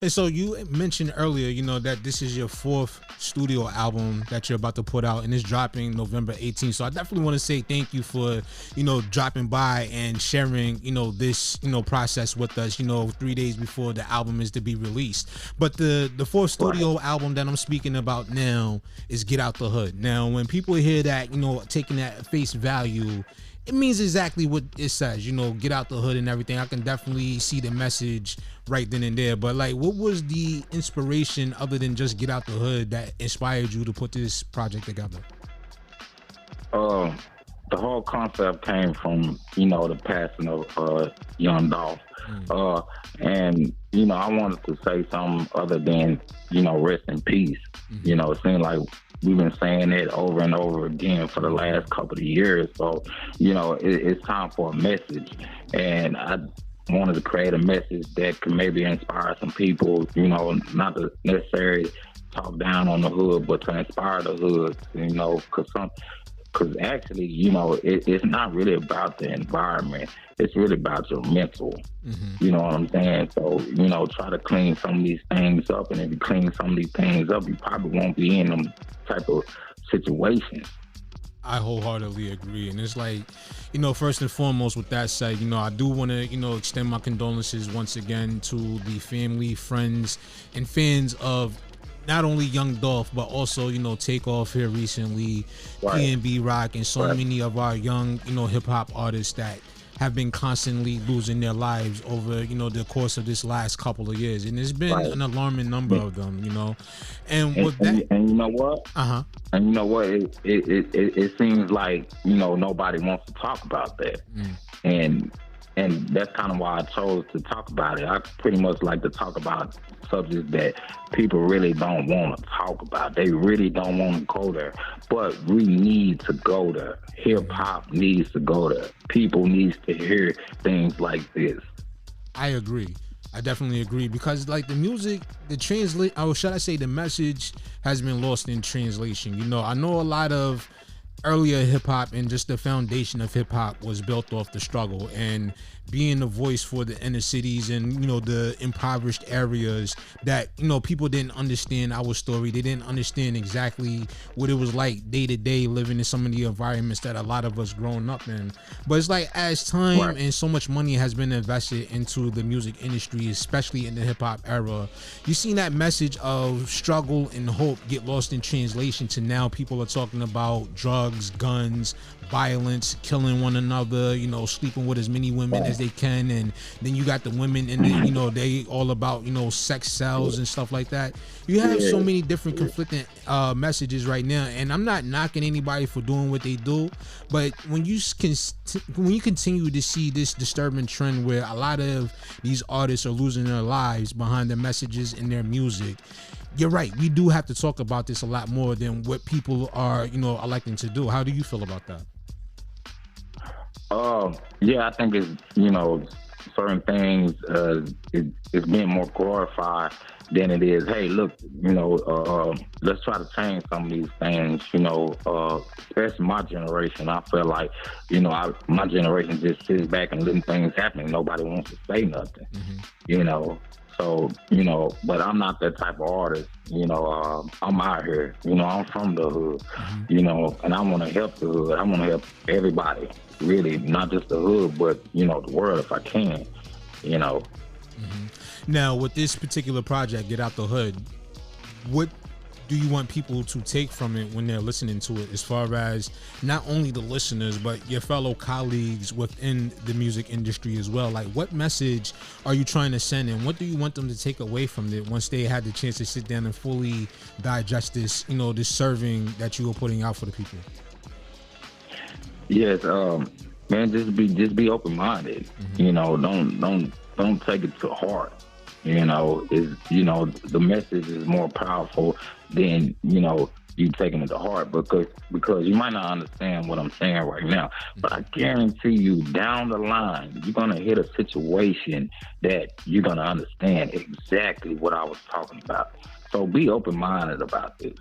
And so you mentioned earlier, that this is your fourth studio album that you're about to put out, and it's dropping November 18th. So I definitely want to say thank you for, dropping by and sharing, this, process with us, 3 days before the album is to be released. But the fourth studio album that I'm speaking about now is Get Out the Hood. Now, when people hear that, taking that at face value, it means exactly what it says, get out the hood and everything. I can definitely see the message right then and there. But like, what was the inspiration other than just get out the hood that inspired you to put this project together? The whole concept came from, the passing of young Dolph. And, I wanted to say something other than, rest in peace. It seemed like we've been saying it over and over again for the last couple of years. So, it's time for a message. And I wanted to create a message that could maybe inspire some people, not to necessarily talk down on the hood, but to inspire the hood, because actually, it's not really about the environment. It's really about your mental. You know what I'm saying? So, try to clean some of these things up. And if you clean some of these things up, you probably won't be in them type of situations. I wholeheartedly agree. And it's like, first and foremost, with that said, I do want to, extend my condolences once again to the family, friends, and fans of not only Young Dolph, but also, Takeoff here recently, P&B Rock, and so many of our young, hip hop artists that have been constantly losing their lives over, the course of this last couple of years. And there's been an alarming number of them, And with that... And you know what? And you know what? It seems like, nobody wants to talk about that. And that's kind of why I chose to talk about it. I pretty much like to talk about subjects that people really don't want to talk about. They really don't want to go there. But we need to go there. Hip-hop needs to go there. People needs to hear things like this. I agree. I definitely agree, because like the music, the message has been lost in translation. I know a lot of earlier hip-hop and just the foundation of hip-hop was built off the struggle and being a voice for the inner cities and the impoverished areas that people didn't understand our story. They didn't understand exactly what it was like day to day living in some of the environments that a lot of us grown up in. But it's like, as time and so much money has been invested into the music industry, especially in the hip-hop era, you seen that message of struggle and hope get lost in translation to now people are talking about drugs, guns, violence, killing one another, sleeping with as many women as they can. And then you got the women and they all about, sex cells and stuff like that. You have so many different conflicting messages right now. And I'm not knocking anybody for doing what they do, but when you continue to see this disturbing trend where a lot of these artists are losing their lives behind their messages and their music, you're right. We do have to talk about this a lot more than what people are, electing to do. How do you feel about that? Yeah, I think it's, certain things, it's being more glorified than it is. Hey, look, let's try to change some of these things, especially my generation. I feel like, my generation just sits back and letting things happen. Nobody wants to say nothing, So, but I'm not that type of artist, I'm out here, I'm from the hood, and I want to help the hood. I want to help everybody, really, not just the hood, but, the world if I can, Now, with this particular project, Get Out the Hood, what do you want people to take from it when they're listening to it, as far as not only the listeners, but your fellow colleagues within the music industry as well? Like, what message are you trying to send, and what do you want them to take away from it once they had the chance to sit down and fully digest this, this serving that you were putting out for the people? Yes, man, just be open-minded. Don't take it to heart. The message is more powerful than, you taking it to heart, because you might not understand what I'm saying right now, but I guarantee you down the line, you're going to hit a situation that you're going to understand exactly what I was talking about. So be open-minded about this.